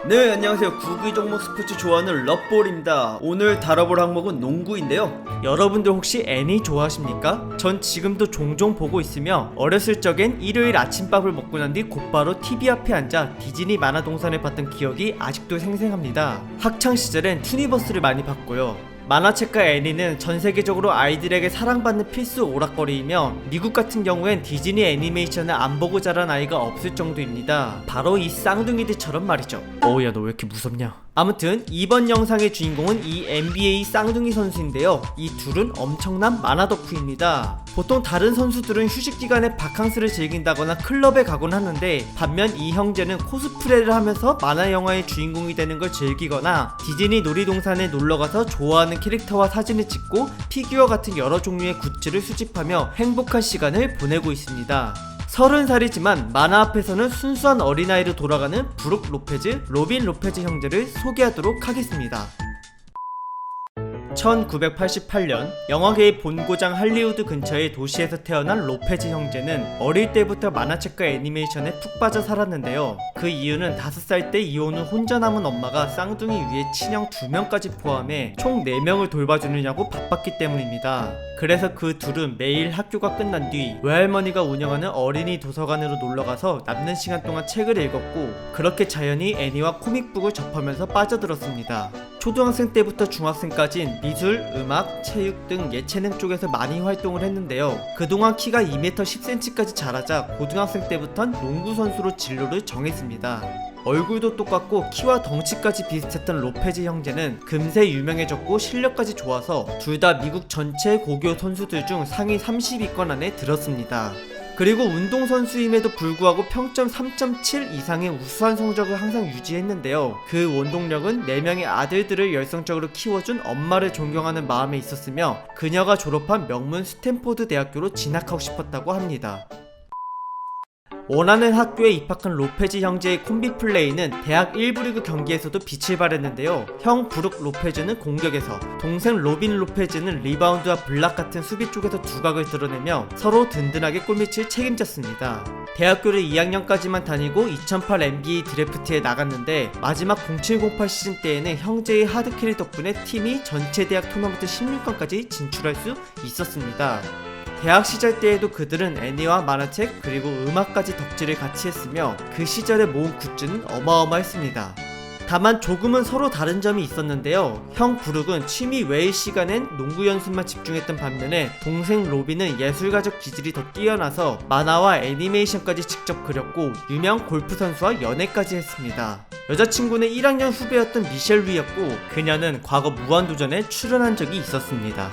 네, 안녕하세요. 구기 종목 스포츠 좋아하는 럿볼입니다. 오늘 다뤄볼 항목은 농구인데요. 여러분들 혹시 애니 좋아하십니까? 전 지금도 종종 보고 있으며 어렸을 적엔 일요일 아침밥을 먹고 난 뒤 곧바로 TV 앞에 앉아 디즈니 만화 동산을 봤던 기억이 아직도 생생합니다. 학창시절엔 투니버스를 많이 봤고요. 만화책과 애니는 전세계적으로 아이들에게 사랑받는 필수 오락거리이며 미국 같은 경우엔 디즈니 애니메이션을 안 보고 자란 아이가 없을 정도입니다. 바로 이 쌍둥이들처럼 말이죠. 어우야, 너 왜 이렇게 무섭냐? 아무튼 이번 영상의 주인공은 이 NBA 쌍둥이 선수인데요. 이 둘은 엄청난 만화 덕후입니다. 보통 다른 선수들은 휴식기간에 바캉스를 즐긴다거나 클럽에 가곤 하는데, 반면 이 형제는 코스프레를 하면서 만화 영화의 주인공이 되는 걸 즐기거나 디즈니 놀이동산에 놀러가서 좋아하는 캐릭터와 사진을 찍고 피규어 같은 여러 종류의 굿즈를 수집하며 행복한 시간을 보내고 있습니다. 30살이지만 만화 앞에서는 순수한 어린아이로 돌아가는 브룩 로페즈, 로빈 로페즈 형제를 소개하도록 하겠습니다. 1988년 영화계의 본고장 할리우드 근처의 도시에서 태어난 로페즈 형제는 어릴 때부터 만화책과 애니메이션에 푹 빠져 살았는데요. 그 이유는 5살 때 이혼 후 혼자 남은 엄마가 쌍둥이 위에 친형 2명까지 포함해 총 4명을 돌봐주느냐고 바빴기 때문입니다. 그래서 그 둘은 매일 학교가 끝난 뒤 외할머니가 운영하는 어린이 도서관으로 놀러가서 남는 시간 동안 책을 읽었고, 그렇게 자연히 애니와 코믹북을 접하면서 빠져들었습니다. 초등학생 때부터 중학생까진 미술, 음악, 체육 등 예체능 쪽에서 많이 활동을 했는데요. 그동안 키가 2m 10cm까지 자라자 고등학생 때부턴 농구선수로 진로를 정했습니다. 얼굴도 똑같고 키와 덩치까지 비슷했던 로페즈 형제는 금세 유명해졌고 실력까지 좋아서 둘 다 미국 전체 고교 선수들 중 상위 30위권 안에 들었습니다. 그리고 운동선수임에도 불구하고 평점 3.7 이상의 우수한 성적을 항상 유지했는데요. 그 원동력은 4명의 아들들을 열성적으로 키워준 엄마를 존경하는 마음에 있었으며, 그녀가 졸업한 명문 스탠포드 대학교로 진학하고 싶었다고 합니다. 원하는 학교에 입학한 로페즈 형제의 콤비 플레이는 대학 1부 리그 경기에서도 빛을 발했는데요. 형 브룩 로페즈는 공격에서, 동생 로빈 로페즈는 리바운드와 블락 같은 수비 쪽에서 두각을 드러내며 서로 든든하게 골밑을 책임졌습니다. 대학교를 2학년까지만 다니고 2008 NBA 드래프트에 나갔는데, 마지막 0708 시즌 때에는 형제의 하드캐리 덕분에 팀이 전체 대학 토너먼트 16강까지 진출할 수 있었습니다. 대학 시절 때에도 그들은 애니와 만화책 그리고 음악까지 덕질을 같이 했으며 그 시절에 모은 굿즈는 어마어마했습니다. 다만 조금은 서로 다른 점이 있었는데요. 형 브룩은 취미 외의 시간엔 농구 연습만 집중했던 반면에 동생 로빈은 예술가적 기질이 더 뛰어나서 만화와 애니메이션까지 직접 그렸고 유명 골프 선수와 연애까지 했습니다. 여자친구는 1학년 후배였던 미셸 위였고, 그녀는 과거 무한도전에 출연한 적이 있었습니다.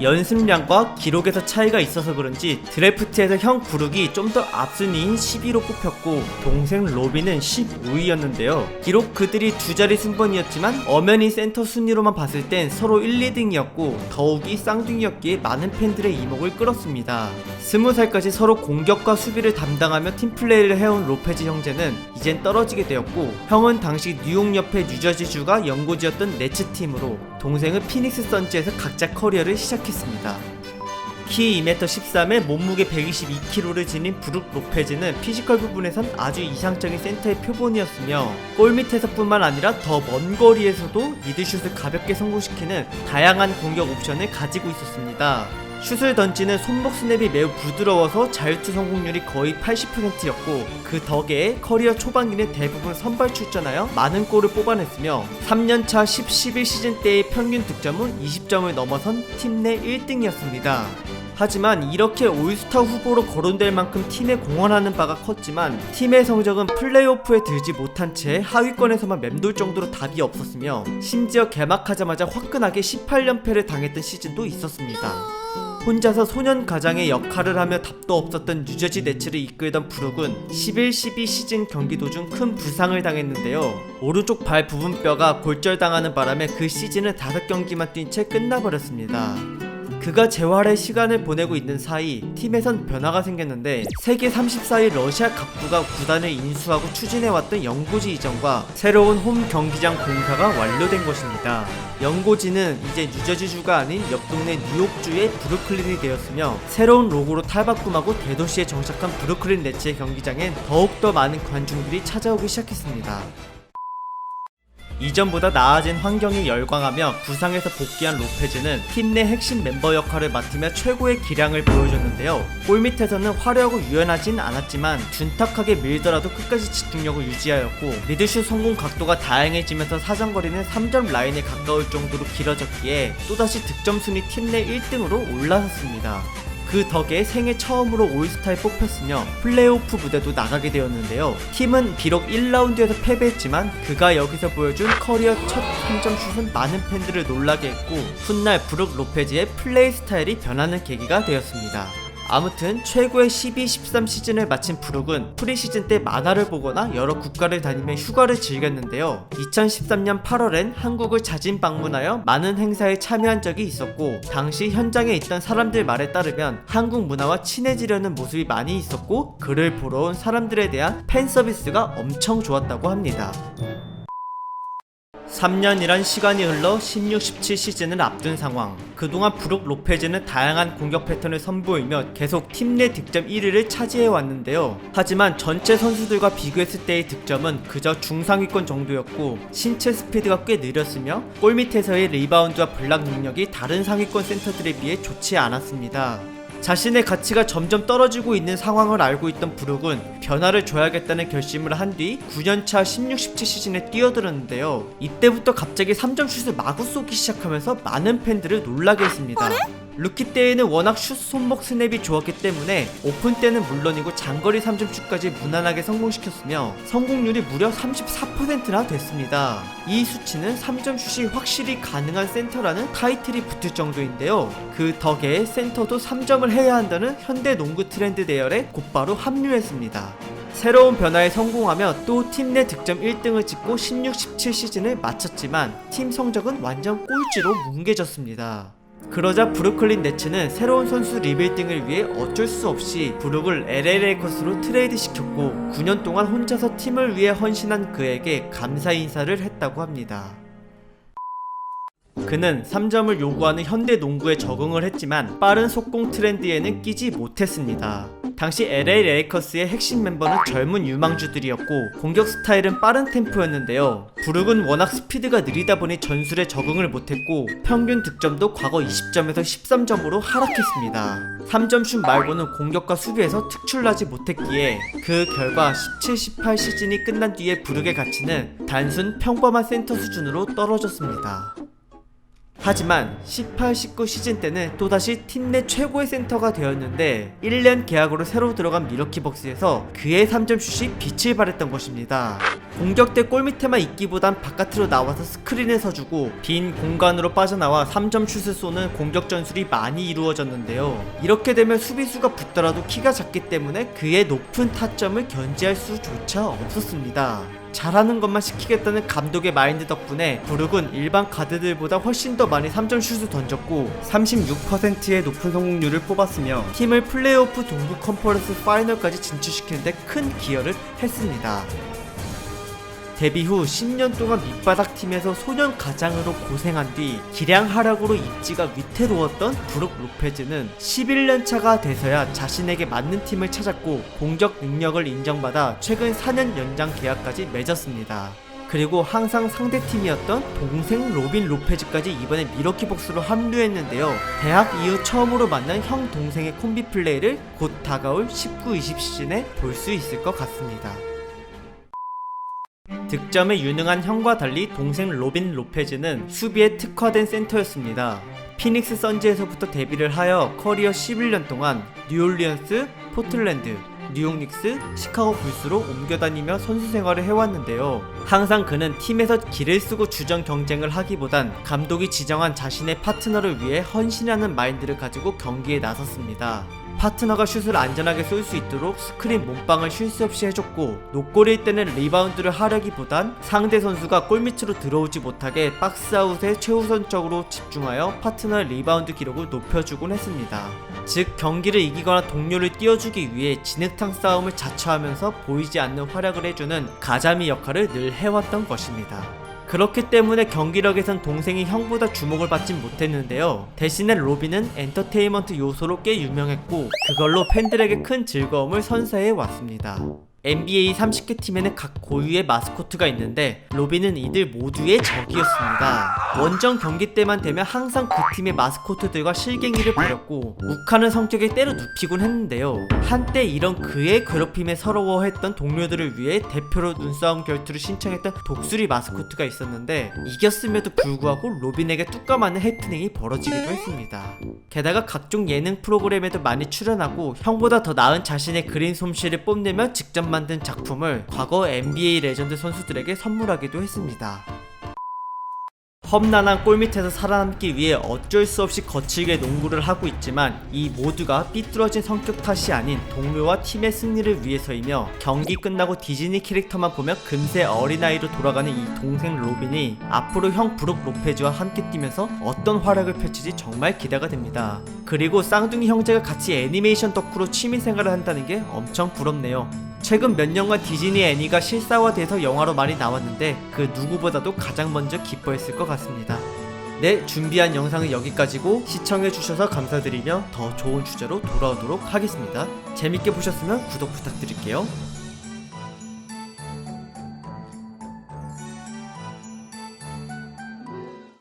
연습량과 기록에서 차이가 있어서 그런지 드래프트에서 형 브룩이 좀 더 앞순위인 10위로 뽑혔고 동생 로빈은 15위였는데요. 비록 그들이 두 자리 승번이었지만 엄연히 센터 순위로만 봤을 땐 서로 1, 2등이었고 더욱이 쌍둥이였기에 많은 팬들의 이목을 끌었습니다. 20살까지 서로 공격과 수비를 담당하며 팀플레이를 해온 로페즈 형제는 이젠 떨어지게 되었고, 형은 당시 뉴욕 옆에 뉴저지주가 연고지였던 네츠 팀으로, 동생은 피닉스 선즈에서 각자 커리어를 시작했습니다. 키 2m 13에 몸무게 122kg를 지닌 브룩 로페즈는 피지컬 부분에선 아주 이상적인 센터의 표본이었으며, 골밑에서뿐만 아니라 더 먼 거리에서도 미드슛을 가볍게 성공시키는 다양한 공격 옵션을 가지고 있었습니다. 슛을 던지는 손목 스냅이 매우 부드러워서 자유투 성공률이 거의 80%였고, 그 덕에 커리어 초반기는 대부분 선발 출전하여 많은 골을 뽑아냈으며 3년차 10-11 시즌 때의 평균 득점은 20점을 넘어선 팀 내 1등이었습니다. 하지만 이렇게 올스타 후보로 거론될 만큼 팀에 공헌하는 바가 컸지만 팀의 성적은 플레이오프에 들지 못한 채 하위권에서만 맴돌 정도로 답이 없었으며, 심지어 개막하자마자 화끈하게 18연패를 당했던 시즌도 있었습니다. 혼자서 소년 가장의 역할을 하며 답도 없었던 뉴저지 네츠를 이끌던 브룩은 11-12 시즌 경기 도중 큰 부상을 당했는데요. 오른쪽 발 부분뼈가 골절당하는 바람에 그 시즌은 5경기만 뛴 채 끝나버렸습니다. 그가 재활의 시간을 보내고 있는 사이 팀에선 변화가 생겼는데 세계 34위 러시아 갑부가 구단을 인수하고 추진해왔던 영고지 이전과 새로운 홈 경기장 공사가 완료된 것입니다. 영고지는 이제 뉴저지주가 아닌 옆 동네 뉴욕주의 브루클린이 되었으며 새로운 로고로 탈바꿈하고 대도시에 정착한 브루클린 네츠의 경기장엔 더욱더 많은 관중들이 찾아오기 시작했습니다. 이전보다 나아진 환경에 열광하며 부상에서 복귀한 로페즈는 팀 내 핵심 멤버 역할을 맡으며 최고의 기량을 보여줬는데요. 골밑에서는 화려하고 유연하진 않았지만 둔탁하게 밀더라도 끝까지 집중력을 유지하였고 미드슛 성공 각도가 다양해지면서 사정거리는 3점 라인에 가까울 정도로 길어졌기에 또다시 득점 순위 팀 내 1등으로 올라섰습니다. 그 덕에 생애 처음으로 올스타에 뽑혔으며 플레이오프 무대도 나가게 되었는데요. 팀은 비록 1라운드에서 패배했지만 그가 여기서 보여준 커리어 첫 3점슛은 많은 팬들을 놀라게 했고 훗날 브룩 로페즈의 플레이 스타일이 변하는 계기가 되었습니다. 아무튼 최고의 12-13 시즌을 마친 브룩은 프리시즌 때 만화를 보거나 여러 국가를 다니며 휴가를 즐겼는데요. 2013년 8월엔 한국을 자진 방문하여 많은 행사에 참여한 적이 있었고 당시 현장에 있던 사람들 말에 따르면 한국 문화와 친해지려는 모습이 많이 있었고 그를 보러 온 사람들에 대한 팬 서비스가 엄청 좋았다고 합니다. 3년이란 시간이 흘러 16-17 시즌을 앞둔 상황. 그동안 브룩 로페즈는 다양한 공격 패턴을 선보이며 계속 팀 내 득점 1위를 차지해왔는데요. 하지만 전체 선수들과 비교했을 때의 득점은 그저 중상위권 정도였고 신체 스피드가 꽤 느렸으며 골밑에서의 리바운드와 블락 능력이 다른 상위권 센터들에 비해 좋지 않았습니다. 자신의 가치가 점점 떨어지고 있는 상황을 알고 있던 브룩은 변화를 줘야겠다는 결심을 한 뒤 9년차 16-17 시즌에 뛰어들었는데요. 이때부터 갑자기 3점 슛을 마구 쏘기 시작하면서 많은 팬들을 놀라게 했습니다. 루키 때에는 워낙 슛 손목 스냅이 좋았기 때문에 오픈 때는 물론이고 장거리 3점 슛까지 무난하게 성공시켰으며 성공률이 무려 34%나 됐습니다. 이 수치는 3점 슛이 확실히 가능한 센터라는 타이틀이 붙을 정도인데요. 그 덕에 센터도 3점을 해야 한다는 현대 농구 트렌드 대열에 곧바로 합류했습니다. 새로운 변화에 성공하며 또 팀 내 득점 1등을 찍고 16-17 시즌을 마쳤지만 팀 성적은 완전 꼴찌로 뭉개졌습니다. 그러자 브루클린 네츠는 새로운 선수 리빌딩을 위해 어쩔 수 없이 브룩을 LA 레이커스로 트레이드 시켰고 9년 동안 혼자서 팀을 위해 헌신한 그에게 감사 인사를 했다고 합니다. 그는 3점을 요구하는 현대 농구에 적응을 했지만 빠른 속공 트렌드에는 끼지 못했습니다. 당시 LA 레이커스의 핵심 멤버는 젊은 유망주들이었고 공격 스타일은 빠른 템포였는데요. 브룩은 워낙 스피드가 느리다 보니 전술에 적응을 못했고 평균 득점도 과거 20점에서 13점으로 하락했습니다. 3점 슛 말고는 공격과 수비에서 특출나지 못했기에 그 결과 17-18 시즌이 끝난 뒤에 브룩의 가치는 단순 평범한 센터 수준으로 떨어졌습니다. 하지만 18-19 시즌 때는 또다시 팀 내 최고의 센터가 되었는데 1년 계약으로 새로 들어간 밀워키 벅스에서 그의 3점 슛이 빛을 발했던 것입니다. 공격 때 골밑에만 있기보단 바깥으로 나와서 스크린을 서주고 빈 공간으로 빠져나와 3점 슛을 쏘는 공격 전술이 많이 이루어졌는데요. 이렇게 되면 수비수가 붙더라도 키가 작기 때문에 그의 높은 타점을 견제할 수조차 없었습니다. 잘하는 것만 시키겠다는 감독의 마인드 덕분에 브룩은 일반 가드들보다 훨씬 더 많이 3점 슛을 던졌고 36%의 높은 성공률을 뽑았으며 팀을 플레이오프 동부 컨퍼런스 파이널까지 진출시키는데 큰 기여를 했습니다. 데뷔 후 10년 동안 밑바닥 팀에서 소년 가장으로 고생한 뒤 기량 하락으로 입지가 위태로웠던 브룩 로페즈는 11년차가 돼서야 자신에게 맞는 팀을 찾았고 공격 능력을 인정받아 최근 4년 연장 계약까지 맺었습니다. 그리고 항상 상대팀이었던 동생 로빈 로페즈까지 이번에 밀워키 벅스로 합류했는데요. 대학 이후 처음으로 만난 형 동생의 콤비 플레이를 곧 다가올 19-20 시즌에 볼 수 있을 것 같습니다. 득점에 유능한 형과 달리 동생 로빈 로페즈는 수비에 특화된 센터였습니다. 피닉스 선즈에서부터 데뷔를 하여 커리어 11년 동안 뉴올리언스, 포틀랜드, 뉴욕 닉스, 시카고 불스로 옮겨다니며 선수 생활을 해왔는데요. 항상 그는 팀에서 기를 쓰고 주전 경쟁을 하기보단 감독이 지정한 자신의 파트너를 위해 헌신하는 마인드를 가지고 경기에 나섰습니다. 파트너가 슛을 안전하게 쏠 수 있도록 스크린 몸빵을 쉴 새 없이 해줬고, 노골일 때는 리바운드를 하려기보단 상대 선수가 골밑으로 들어오지 못하게 박스아웃에 최우선적으로 집중하여 파트너의 리바운드 기록을 높여주곤 했습니다. 즉 경기를 이기거나 동료를 띄워주기 위해 진흙탕 싸움을 자처하면서 보이지 않는 활약을 해주는 가자미 역할을 늘 해왔던 것입니다. 그렇기 때문에 경기력에선 동생이 형보다 주목을 받진 못했는데요. 대신에 로빈은 엔터테인먼트 요소로 꽤 유명했고, 그걸로 팬들에게 큰 즐거움을 선사해 왔습니다. NBA 30개 팀에는 각 고유의 마스코트가 있는데 로빈은 이들 모두의 적이었습니다. 원정 경기 때만 되면 항상 그 팀의 마스코트들과 실갱이를 벌였고 욱하는 성격에 때려 눕히곤 했는데요. 한때 이런 그의 괴롭힘에 서러워했던 동료들을 위해 대표로 눈싸움 결투를 신청했던 독수리 마스코트가 있었는데, 이겼음에도 불구하고 로빈에게 뚜까 맞는 해프닝이 벌어지기도 했습니다. 게다가 각종 예능 프로그램에도 많이 출연하고 형보다 더 나은 자신의 그린 솜씨를 뽐내며 직접 만든 작품을 과거 NBA 레전드 선수들에게 선물하기도 했습니다. 험난한 골밑에서 살아남기 위해 어쩔 수 없이 거칠게 농구를 하고 있지만 이 모두가 삐뚤어진 성격 탓이 아닌 동료와 팀의 승리를 위해서이며, 경기 끝나고 디즈니 캐릭터만 보면 금세 어린아이로 돌아가는 이 동생 로빈이 앞으로 형 브룩 로페즈와 함께 뛰면서 어떤 활약을 펼칠지 정말 기대가 됩니다. 그리고 쌍둥이 형제가 같이 애니메이션 덕후로 취미생활을 한다는 게 엄청 부럽네요. 최근 몇 년간 디즈니 애니가 실사화돼서 영화로 많이 나왔는데 그 누구보다도 가장 먼저 기뻐했을 것 같습니다. 네, 준비한 영상은 여기까지고 시청해주셔서 감사드리며 더 좋은 주제로 돌아오도록 하겠습니다. 재밌게 보셨으면 구독 부탁드릴게요.